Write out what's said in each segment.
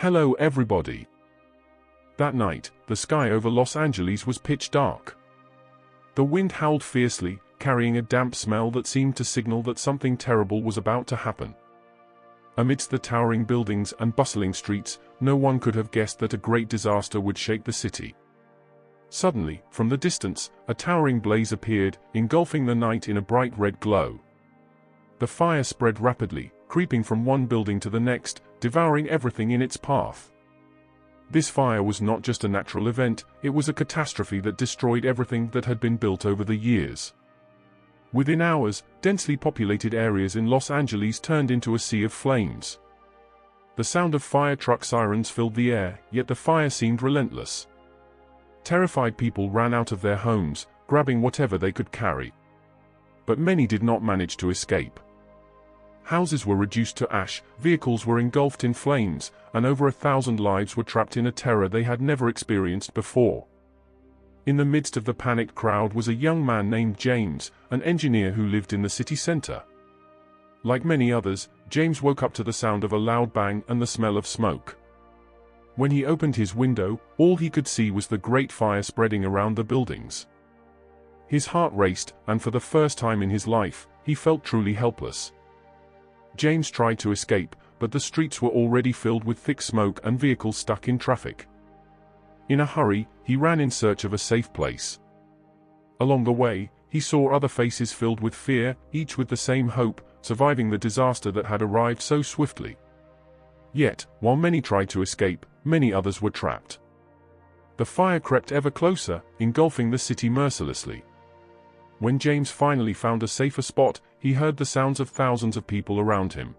Hello everybody. That night, the sky over Los Angeles was pitch dark. The wind howled fiercely, carrying a damp smell that seemed to signal that something terrible was about to happen. Amidst the towering buildings and bustling streets, no one could have guessed that a great disaster would shake the city. Suddenly, from the distance, a towering blaze appeared, engulfing the night in a bright red glow. The fire spread rapidly, creeping from one building to the next, devouring everything in its path. This fire was not just a natural event, it was a catastrophe that destroyed everything that had been built over the years. Within hours, densely populated areas in Los Angeles turned into a sea of flames. The sound of fire truck sirens filled the air, yet the fire seemed relentless. Terrified people ran out of their homes, grabbing whatever they could carry. But many did not manage to escape. Houses were reduced to ash, vehicles were engulfed in flames, and over 1,000 lives were trapped in a terror they had never experienced before. In the midst of the panicked crowd was a young man named James, an engineer who lived in the city center. Like many others, James woke up to the sound of a loud bang and the smell of smoke. When he opened his window, all he could see was the great fire spreading around the buildings. His heart raced, and for the first time in his life, he felt truly helpless. James tried to escape, but the streets were already filled with thick smoke and vehicles stuck in traffic. In a hurry, he ran in search of a safe place. Along the way, he saw other faces filled with fear, each with the same hope, surviving the disaster that had arrived so swiftly. Yet, while many tried to escape, many others were trapped. The fire crept ever closer, engulfing the city mercilessly. When James finally found a safer spot, he heard the sounds of thousands of people around him.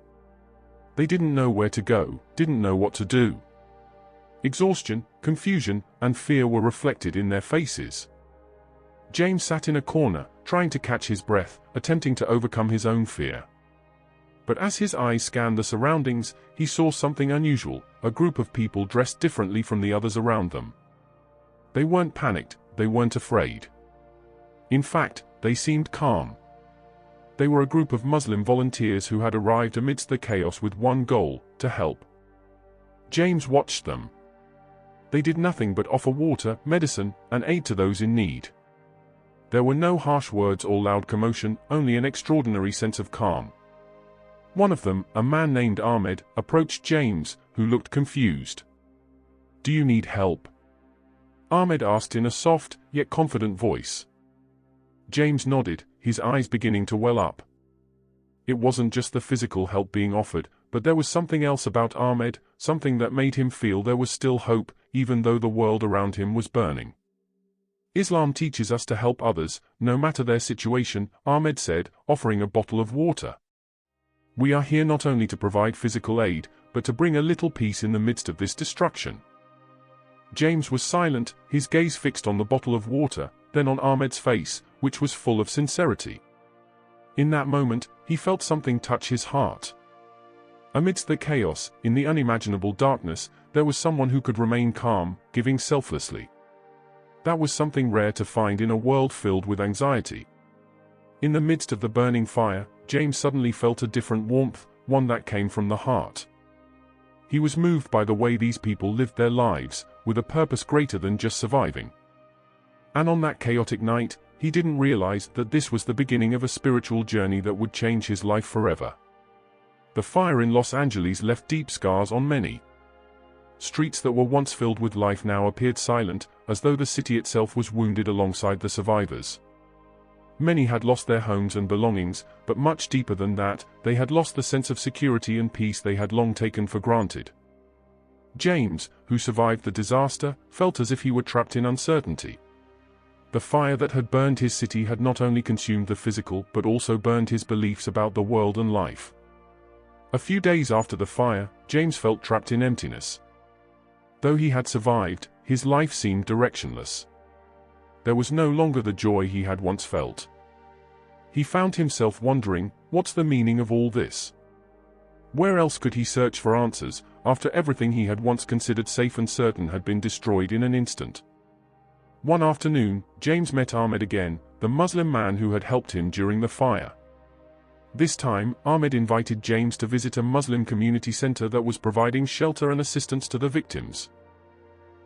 They didn't know where to go, didn't know what to do. Exhaustion, confusion, and fear were reflected in their faces. James sat in a corner, trying to catch his breath, attempting to overcome his own fear. But as his eyes scanned the surroundings, he saw something unusual, a group of people dressed differently from the others around them. They weren't panicked, they weren't afraid. In fact, they seemed calm. They were a group of Muslim volunteers who had arrived amidst the chaos with one goal: to help. James watched them. They did nothing but offer water, medicine, and aid to those in need. There were no harsh words or loud commotion, only an extraordinary sense of calm. One of them, a man named Ahmed, approached James, who looked confused. "Do you need help?" Ahmed asked in a soft, yet confident voice. James nodded, his eyes beginning to well up. It wasn't just the physical help being offered, but there was something else about Ahmed, something that made him feel there was still hope, even though the world around him was burning. "Islam teaches us to help others, no matter their situation," Ahmed said, offering a bottle of water. "We are here not only to provide physical aid, but to bring a little peace in the midst of this destruction." James was silent, his gaze fixed on the bottle of water, then on Ahmed's face, which was full of sincerity. In that moment, he felt something touch his heart. Amidst the chaos, in the unimaginable darkness, there was someone who could remain calm, giving selflessly. That was something rare to find in a world filled with anxiety. In the midst of the burning fire, James suddenly felt a different warmth, one that came from the heart. He was moved by the way these people lived their lives, with a purpose greater than just surviving. And on that chaotic night, he didn't realize that this was the beginning of a spiritual journey that would change his life forever. The fire in Los Angeles left deep scars on many. Streets that were once filled with life now appeared silent, as though the city itself was wounded alongside the survivors. Many had lost their homes and belongings, but much deeper than that, they had lost the sense of security and peace they had long taken for granted. James, who survived the disaster, felt as if he were trapped in uncertainty. The fire that had burned his city had not only consumed the physical but also burned his beliefs about the world and life. A few days after the fire, James felt trapped in emptiness. Though he had survived, his life seemed directionless. There was no longer the joy he had once felt. He found himself wondering, what's the meaning of all this? Where else could he search for answers, after everything he had once considered safe and certain had been destroyed in an instant? One afternoon, James met Ahmed again, the Muslim man who had helped him during the fire. This time, Ahmed invited James to visit a Muslim community center that was providing shelter and assistance to the victims.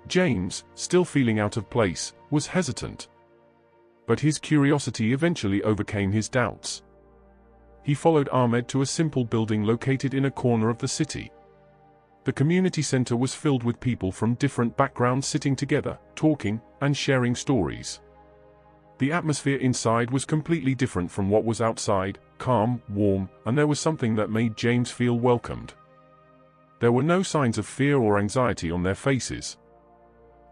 James, still feeling out of place, was hesitant. But his curiosity eventually overcame his doubts. He followed Ahmed to a simple building located in a corner of the city. The community center was filled with people from different backgrounds sitting together, talking, and sharing stories. The atmosphere inside was completely different from what was outside, calm, warm, and there was something that made James feel welcomed. There were no signs of fear or anxiety on their faces.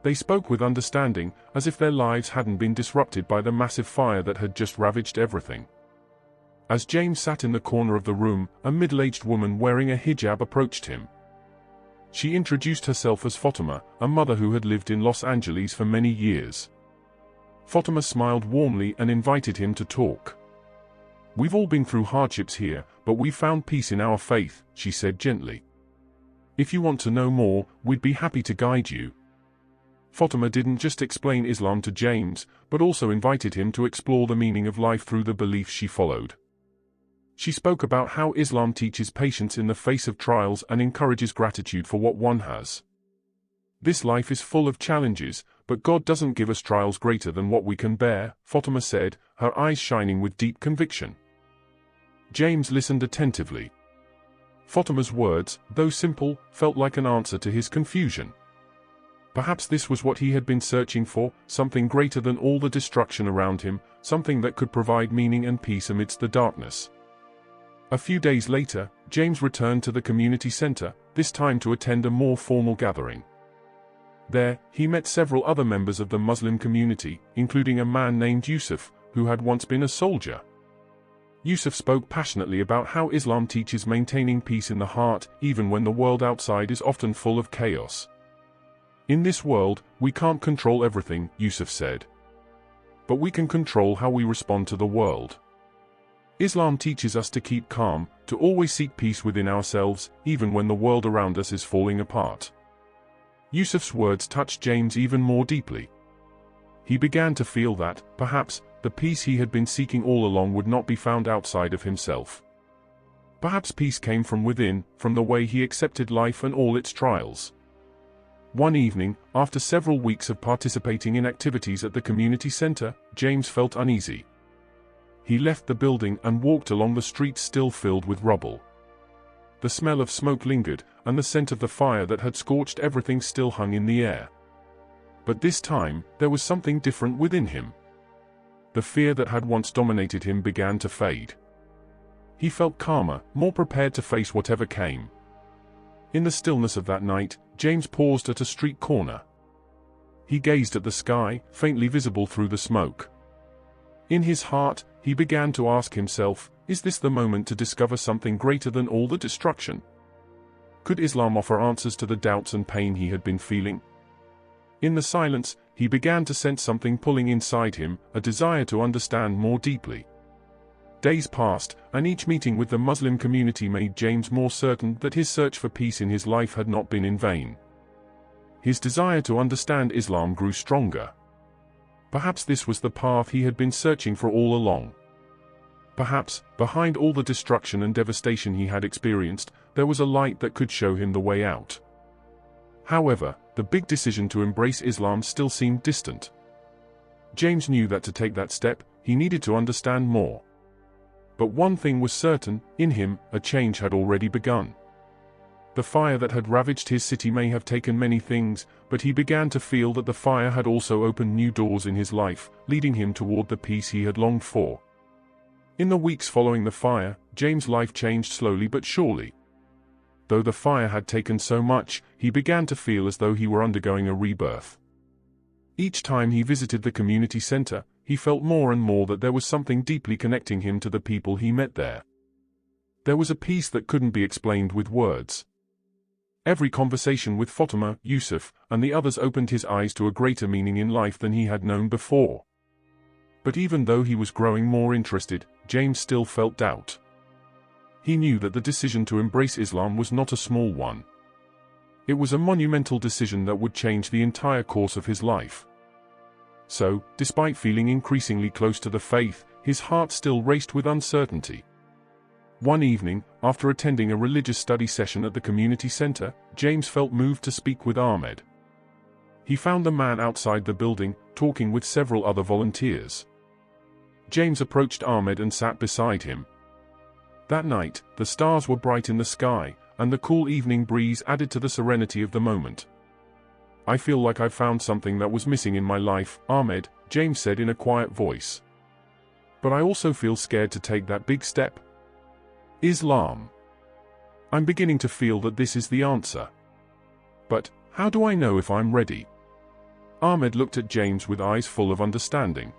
They spoke with understanding, as if their lives hadn't been disrupted by the massive fire that had just ravaged everything. As James sat in the corner of the room, a middle-aged woman wearing a hijab approached him. She introduced herself as Fatima, a mother who had lived in Los Angeles for many years. Fatima smiled warmly and invited him to talk. "We've all been through hardships here, but we've found peace in our faith," she said gently. "If you want to know more, we'd be happy to guide you." Fatima didn't just explain Islam to James, but also invited him to explore the meaning of life through the beliefs she followed. She spoke about how Islam teaches patience in the face of trials and encourages gratitude for what one has. "This life is full of challenges, but God doesn't give us trials greater than what we can bear," Fatima said, her eyes shining with deep conviction. James listened attentively. Fatima's words, though simple, felt like an answer to his confusion. Perhaps this was what he had been searching for, something greater than all the destruction around him, something that could provide meaning and peace amidst the darkness. A few days later, James returned to the community center, this time to attend a more formal gathering. There, he met several other members of the Muslim community, including a man named Yusuf, who had once been a soldier. Yusuf spoke passionately about how Islam teaches maintaining peace in the heart, even when the world outside is often full of chaos. "In this world, we can't control everything," Yusuf said. "But we can control how we respond to the world. Islam teaches us to keep calm, to always seek peace within ourselves, even when the world around us is falling apart." Yusuf's words touched James even more deeply. He began to feel that, perhaps, the peace he had been seeking all along would not be found outside of himself. Perhaps peace came from within, from the way he accepted life and all its trials. One evening, after several weeks of participating in activities at the community center, James felt uneasy. He left the building and walked along the streets still filled with rubble. The smell of smoke lingered, and the scent of the fire that had scorched everything still hung in the air. But this time, there was something different within him. The fear that had once dominated him began to fade. He felt calmer, more prepared to face whatever came. In the stillness of that night, James paused at a street corner. He gazed at the sky, faintly visible through the smoke. In his heart, he began to ask himself, is this the moment to discover something greater than all the destruction? Could Islam offer answers to the doubts and pain he had been feeling? In the silence, he began to sense something pulling inside him, a desire to understand more deeply. Days passed, and each meeting with the Muslim community made James more certain that his search for peace in his life had not been in vain. His desire to understand Islam grew stronger. Perhaps this was the path he had been searching for all along. Perhaps, behind all the destruction and devastation he had experienced, there was a light that could show him the way out. However, the big decision to embrace Islam still seemed distant. James knew that to take that step, he needed to understand more. But one thing was certain, in him, a change had already begun. The fire that had ravaged his city may have taken many things, but he began to feel that the fire had also opened new doors in his life, leading him toward the peace he had longed for. In the weeks following the fire, James' life changed slowly but surely. Though the fire had taken so much, he began to feel as though he were undergoing a rebirth. Each time he visited the community center, he felt more and more that there was something deeply connecting him to the people he met there. There was a peace that couldn't be explained with words. Every conversation with Fatima, Yusuf, and the others opened his eyes to a greater meaning in life than he had known before. But even though he was growing more interested, James still felt doubt. He knew that the decision to embrace Islam was not a small one. It was a monumental decision that would change the entire course of his life. So, despite feeling increasingly close to the faith, his heart still raced with uncertainty. One evening, after attending a religious study session at the community center, James felt moved to speak with Ahmed. He found the man outside the building, talking with several other volunteers. James approached Ahmed and sat beside him. That night, the stars were bright in the sky, and the cool evening breeze added to the serenity of the moment. "I feel like I've found something that was missing in my life, Ahmed," James said in a quiet voice. "But I also feel scared to take that big step. Islam. I'm beginning to feel that this is the answer. But, how do I know if I'm ready?" Ahmed looked at James with eyes full of understanding.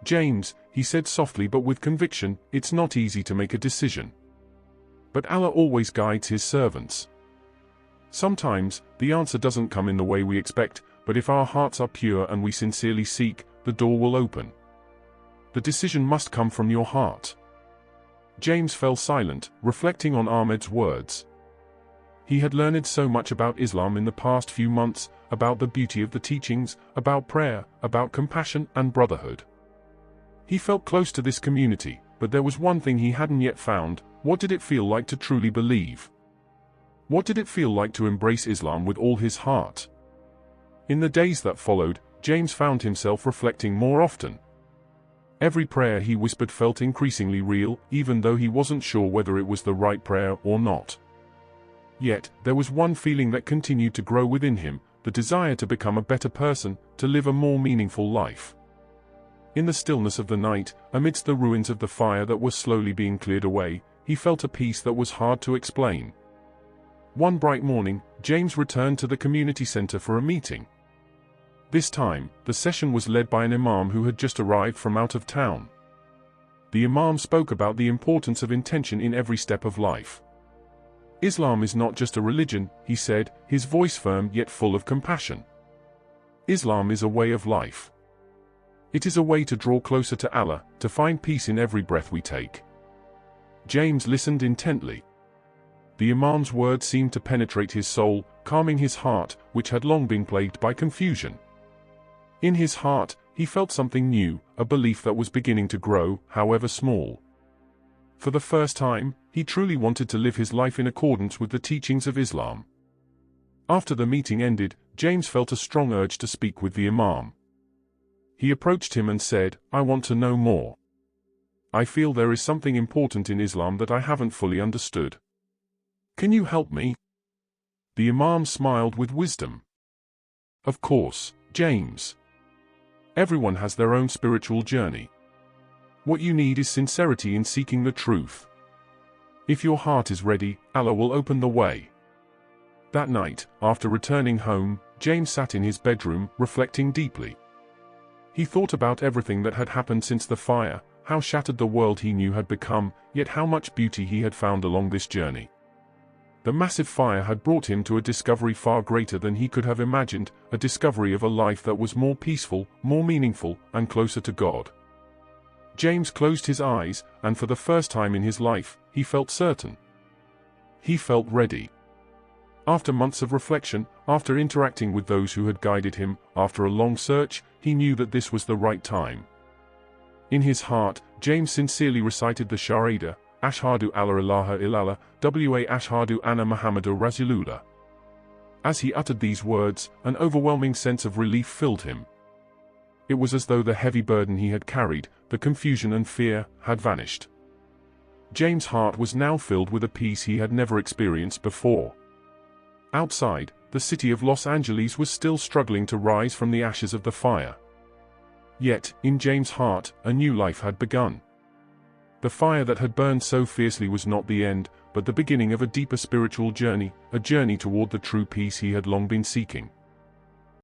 "James," he said softly but with conviction, "it's not easy to make a decision. But Allah always guides His servants. Sometimes, the answer doesn't come in the way we expect, but if our hearts are pure and we sincerely seek, the door will open. The decision must come from your heart." James fell silent, reflecting on Ahmed's words. He had learned so much about Islam in the past few months, about the beauty of the teachings, about prayer, about compassion and brotherhood. He felt close to this community, but there was one thing he hadn't yet found: what did it feel like to truly believe? What did it feel like to embrace Islam with all his heart? In the days that followed, James found himself reflecting more often. Every prayer he whispered felt increasingly real, even though he wasn't sure whether it was the right prayer or not. Yet, there was one feeling that continued to grow within him: the desire to become a better person, to live a more meaningful life. In the stillness of the night, amidst the ruins of the fire that was slowly being cleared away, he felt a peace that was hard to explain. One bright morning, James returned to the community center for a meeting. This time, the session was led by an imam who had just arrived from out of town. The imam spoke about the importance of intention in every step of life. "Islam is not just a religion," he said, his voice firm yet full of compassion. "Islam is a way of life. It is a way to draw closer to Allah, to find peace in every breath we take." James listened intently. The imam's words seemed to penetrate his soul, calming his heart, which had long been plagued by confusion. In his heart, he felt something new, a belief that was beginning to grow, however small. For the first time, he truly wanted to live his life in accordance with the teachings of Islam. After the meeting ended, James felt a strong urge to speak with the imam. He approached him and said, "I want to know more. I feel there is something important in Islam that I haven't fully understood. Can you help me?" The imam smiled with wisdom. "Of course, James. Everyone has their own spiritual journey. What you need is sincerity in seeking the truth. If your heart is ready, Allah will open the way." That night, after returning home, James sat in his bedroom, reflecting deeply. He thought about everything that had happened since the fire, how shattered the world he knew had become, yet how much beauty he had found along this journey. The massive fire had brought him to a discovery far greater than he could have imagined, a discovery of a life that was more peaceful, more meaningful, and closer to God. James closed his eyes, and for the first time in his life, he felt certain. He felt ready. After months of reflection, after interacting with those who had guided him, after a long search, he knew that this was the right time. In his heart, James sincerely recited the Shahada, Ashhadu alla ilaha illallah, wa ashhadu anna Muhammadur Rasulullah. As he uttered these words, an overwhelming sense of relief filled him. It was as though the heavy burden he had carried, the confusion and fear, had vanished. James' heart was now filled with a peace he had never experienced before. Outside, the city of Los Angeles was still struggling to rise from the ashes of the fire. Yet, in James' heart, a new life had begun. The fire that had burned so fiercely was not the end, but the beginning of a deeper spiritual journey, a journey toward the true peace he had long been seeking.